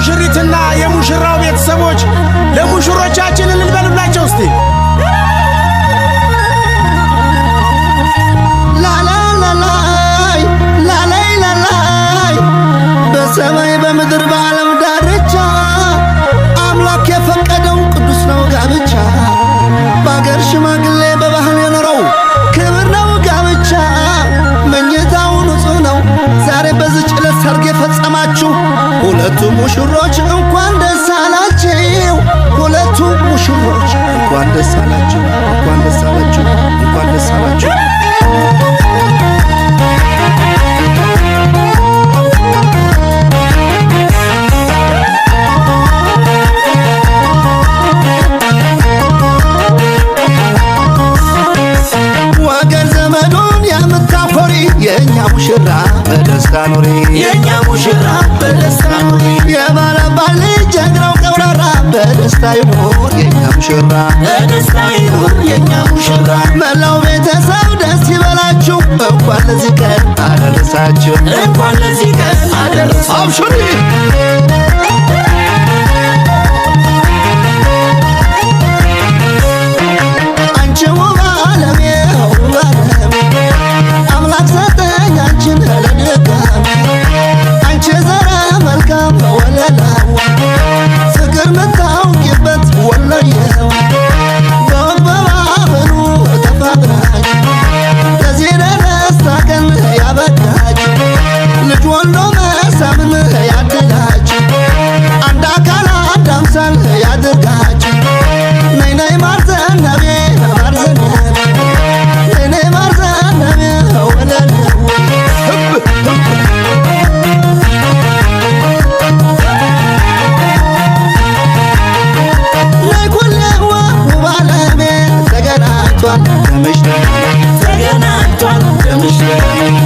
ሙሽሪትና የሙሽራው ቤተሰቦች ለሙሽሮቻችን እንበልላቸው እስቲ ላላይ በሰማይ በምድር በዓለም ዳርቻ አምላክ የፈቀደው ቅዱስ ነው ጋብቻ በአገር ሽማግሌ በባህል የኖረው ክብር ነው ጋብቻ መኝታው ንጹህ ነው ዛሬ በዚች ዕለት ሰርግ የፈጸማችሁ ሁለቱ ሙሽሮች እንኳን ደስ አላችሁ ሁለቱ ሙሽሮች እንኳን ደስ አላችሁ እንኳን ደስ አላችሁ እንኳን ደስ አላችሁ የኛ ሙሽራ በደስታ ኑሪ የኛ ሙሽራ በደስታ ኑሪ የባለባል ጀግናው ቀብራራ በደስታ ይኑር የኛ ሙሽራ በደስታ ይኑር የኛ ሙሽራ መላው ቤተሰብ ደስ ይበላችሁ እንኳን ለዚህ ቀን አደረሳችሁ እንኳን ለዚህ ቀን አደረሳችሁ አብሽሪ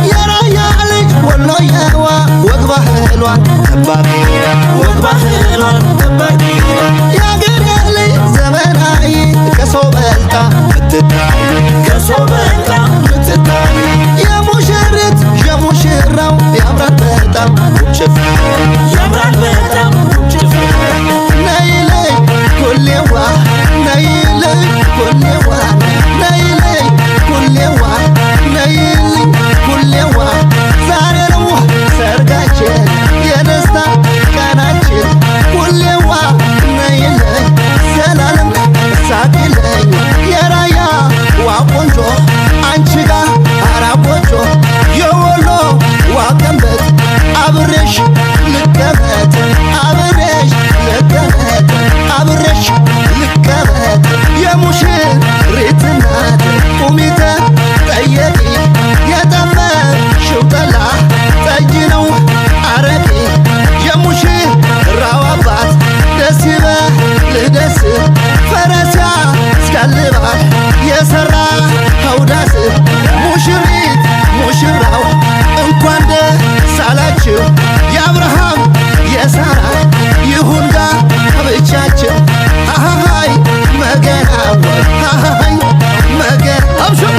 የራያ ልጅ ወሎየዋ ወግ ባህሏን ጠባቂ የአገሬ ልጅ ዘመናዊ ከሰው በልጣ ምትታይ የሙሽሪት የሙሽራው ያምራል በጣም ነይለይ ኩሌዋ ነይለይ ኩሌዋ ነይለይ ኩሌዋ ነይልኝ ኩሌዋ ዛሬ ነው ሰርጋችን የደስታ ቀናችን ኩሌዋ ነይለኝ ዘላለም ሳቂለኝ የራያ ዋቆንጆ አንቺ ጋ አራቆንጆ የወሎ ዋቀንበት አብሬሽ ልቀመጥ አብሬሽ ልቀመጥ አብሬሽ ልቀመጥ የሙሽሪት እናት ቁሚተ ጠየቂ የጠመቅሽው ጠላ ጠጅ ነው አረቂ የሙሽራው አባት ደስ ይበልህ ደስ ፈረስ ያስጋልባል የሠራ ኸውዳስ ሙሽሪት ሙሽራው እንኳን ደስ አላችሁ የአብርሃም የሳራ ይሁን ጋብቻችሁ ሃሃይ መገና ሃሃይ መገና አብሽር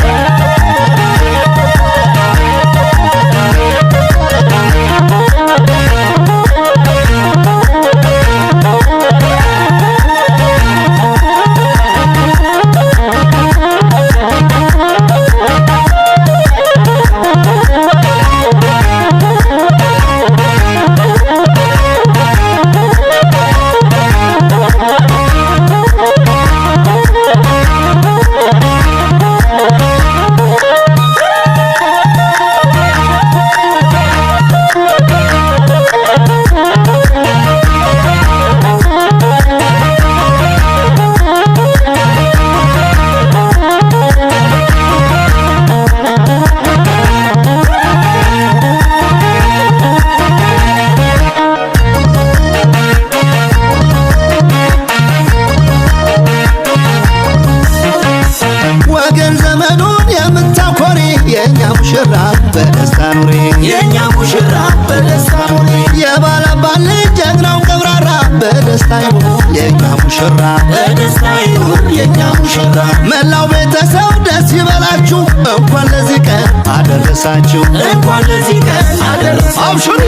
ሙሽራ በደስታ ኑሪ የኛ ሙሽራ በደስታ ኑሪ የባለባል ጀግናው ቀብራራ በደስታ ይኑር የኛ ሙሽራ በደስታ ይኑር የኛ ሙሽራ መላው ቤተሰብ ደስ ይበላችሁ እንኳን ለዚህ ቀን አደረሳችሁ እንኳን ለዚህ ቀን አደረሳችሁ አብሽሪ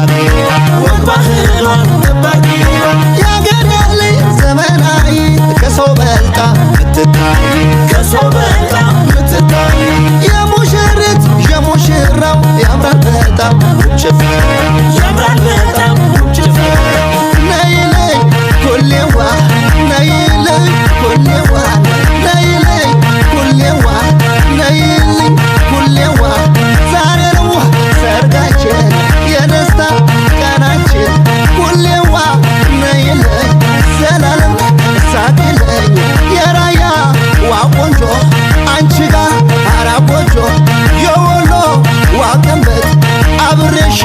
ጠባቂ ወግ ባህሏን ጠባቂ የአገሬ ልጅ ዘመናዊ ከሰው በልጣ ምትታይ ከሰው በልጣ ምትታይ የሙሽሪት የሙሽራው ያምራል በጣም ጭፈራ ያምራል በጣም ጭፈራ ነይልኝ ሁሌዋ ነይልኝ ሁሌዋ ነይልኝ ሁሌዋ ነይልኝ ሁሌዋ ዛሬ ነው ሰርጋችን የደስታ ቀናችን ሁሌዋ ነይልኝ ዘላለም ሳቅልኝ የራያ ዋቆንጆ አንቺ ጋር አራጎጆ የወሎ ዋቀንበት አብሬሽ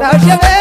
ናሸበ